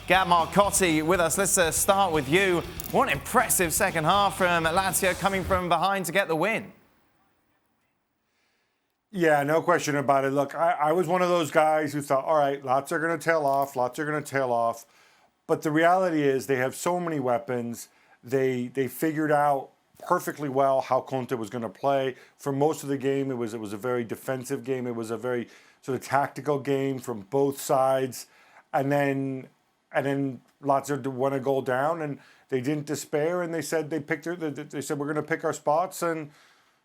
Gab Marcotti with us. Let's start with you. What an impressive second half from Lazio, coming from behind to get the win. Yeah, no question about it. Look, I was one of those guys who thought, all right, lots are going to tail off. But the reality is they have so many weapons. They figured out perfectly well how Conte was going to play. For most of the game, it was a very defensive game. It was a very sort of tactical game from both sides. And then Lazio won a goal down, and they didn't despair. And they said they said we're going to pick our spots. And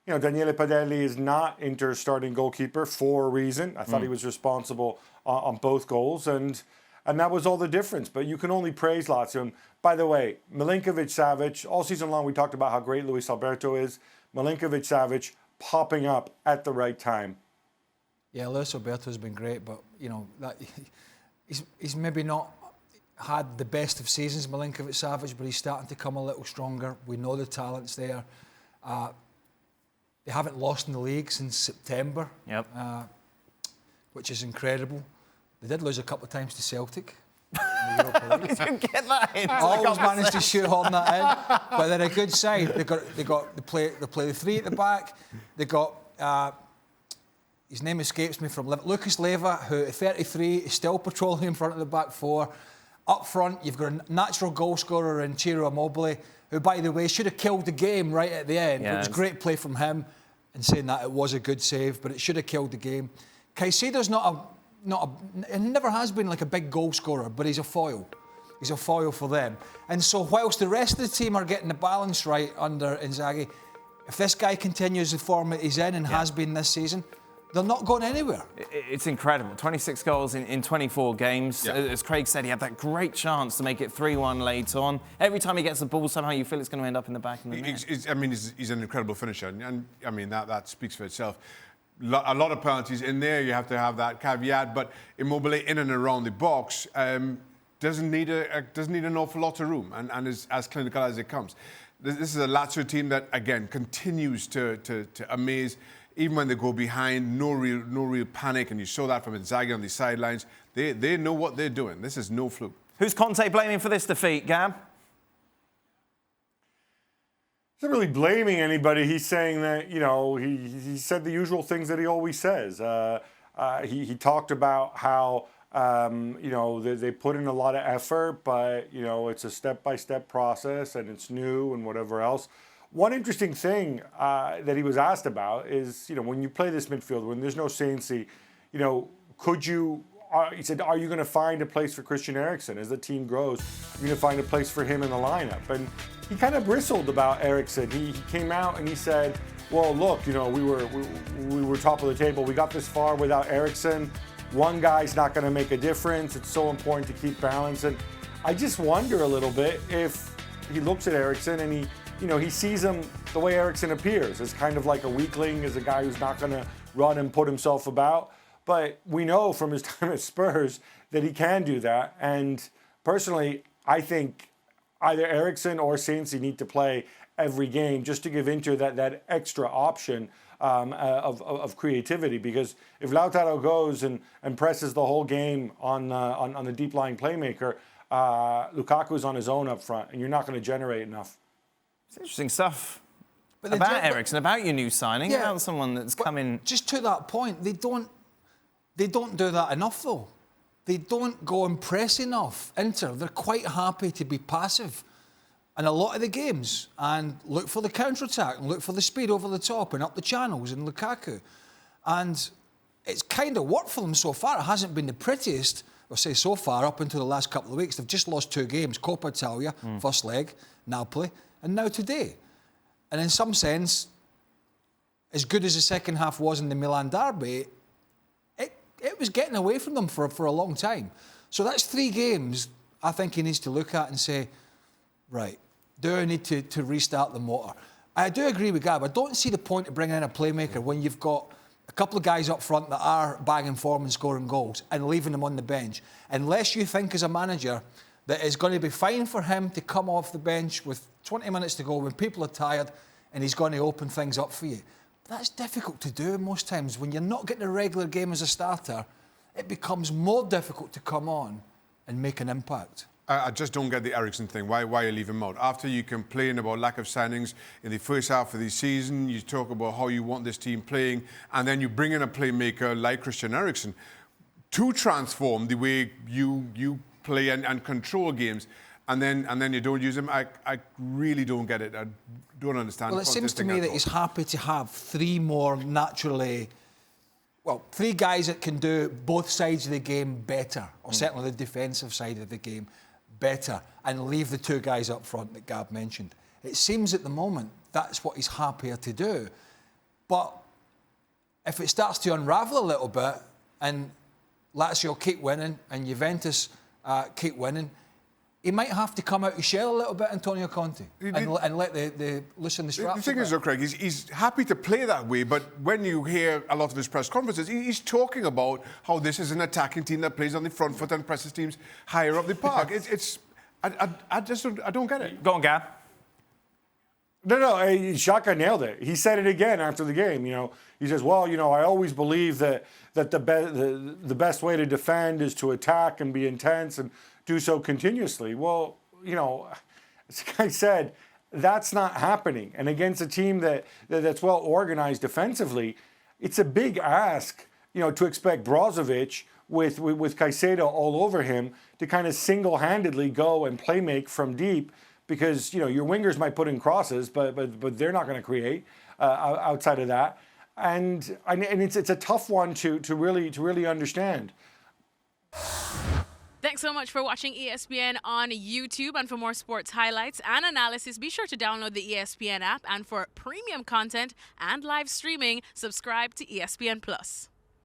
you know, Daniele Padelli is not Inter's starting goalkeeper for a reason. I thought he was responsible on both goals, and that was all the difference. But you can only praise Lazio. And by the way, Milinkovic-Savic, all season long we talked about how great Luis Alberto is. Milinkovic-Savic popping up at the right time. Yeah, Luis Alberto's been great, but you know that he's maybe not had the best of seasons, Milinkovic-Savic, but he's starting to come a little stronger. We know the talent's there. They haven't lost in the league since September, which is incredible. They did lose a couple of times to Celtic. You didn't get that in. Always managed to shoehorn that in, but they're a good side. They play the three at the back. They got his name escapes me from Lucas Leiva, who at 33 is still patrolling in front of the back four. Up front, you've got a natural goal scorer in Ciro Immobile, who, by the way, should have killed the game right at the end. It was a great play from him, and saying that it was a good save, but it should have killed the game. Caicedo's and he never has been like a big goal scorer, but he's a foil. He's a foil for them. And so whilst the rest of the team are getting the balance right under Inzaghi, if this guy continues the form that he's in and has been this season, they're not going anywhere. It's incredible. 26 goals in 24 games. Yeah. As Craig said, he had that great chance to make it 3-1 late on. Every time he gets the ball, somehow you feel it's going to end up in the back of the net. He's an incredible finisher. And I mean, that speaks for itself. A lot of penalties in there. You have to have that caveat. But Immobile in and around the box doesn't need an awful lot of room and is as clinical as it comes. This is a Lazio team that, again, continues to amaze. Even when they go behind, no real panic, and you saw that from Inzaghi on the sidelines. They know what they're doing. This is no fluke. Who's Conte blaming for this defeat, Gab? He's not really blaming anybody. He's saying that, you know, he said the usual things that he always says. He talked about how, you know, they put in a lot of effort, but, you know, it's a step-by-step process and it's new and whatever else. One interesting thing that he was asked about is, you know, when you play this midfield, when there's no Sensi, you know, he said, are you going to find a place for Christian Eriksen as the team grows? You're going to find a place for him in the lineup. And he kind of bristled about Eriksen. He came out and he said, well, look, you know, we were top of the table. We got this far without Eriksen. One guy's not going to make a difference. It's so important to keep balance. And I just wonder a little bit if he looks at Eriksen and he sees him the way Eriksen appears, as kind of like a weakling, as a guy who's not going to run and put himself about. But we know from his time at Spurs that he can do that. And personally, I think either Eriksen or Sensi need to play every game just to give Inter that extra option of creativity. Because if Lautaro goes and presses the whole game on the deep line playmaker, Lukaku's on his own up front, and you're not going to generate enough. It's interesting stuff about Eriksen, about your new signing, about someone that's come in. Just to that point, they don't do that enough, though. They don't go and press enough. Inter, they're quite happy to be passive in a lot of the games and look for the counter-attack and look for the speed over the top and up the channels and Lukaku. And it's kind of worked for them so far. It hasn't been the prettiest, I'll say so far, up until the last couple of weeks. They've just lost 2 games. Coppa Italia, first leg, Napoli, and now today. And in some sense, as good as the second half was in the Milan derby, it was getting away from them for a long time. So that's 3 games I think he needs to look at and say, right, do I need to restart the motor? I do agree with Gab. I don't see the point of bringing in a playmaker when you've got a couple of guys up front that are bagging form and scoring goals and leaving them on the bench. Unless you think as a manager that it's going to be fine for him to come off the bench with 20 minutes to go when people are tired and he's going to open things up for you. But that's difficult to do most times. When you're not getting a regular game as a starter, it becomes more difficult to come on and make an impact. I just don't get the Eriksen thing. Why you leave him out? After you complain about lack of signings in the first half of the season, you talk about how you want this team playing, and then you bring in a playmaker like Christian Eriksen to transform the way you play and control games, and then you don't use him. I really don't get it. I don't understand. Well, it seems to me that he's happy to have three guys that can do both sides of the game better, or certainly the defensive side of the game better, and leave the two guys up front that Gab mentioned. It seems at the moment that's what he's happier to do. But if it starts to unravel a little bit and Lazio keep winning and Juventus keep winning, he might have to come out his shell a little bit, Antonio Conte, and let the loosen the straps. The thing is, though, Craig, he's happy to play that way, but when you hear a lot of his press conferences, he's talking about how this is an attacking team that plays on the front foot and presses teams higher up the park. I don't get it. Go on, Gab. No, Shaka nailed it. He said it again after the game. He says, "Well, I always believe that the best way to defend is to attack and be intense and do so continuously." Well, as the guy said, that's not happening. And against a team that's well organized defensively, it's a big ask, to expect Brozovic with Caicedo all over him to kind of single-handedly go and play make from deep. Because your wingers might put in crosses, but they're not going to create outside of that, and it's a tough one to really understand. Thanks so much for watching ESPN on YouTube, and for more sports highlights and analysis, be sure to download the ESPN app, and for premium content and live streaming, subscribe to ESPN Plus.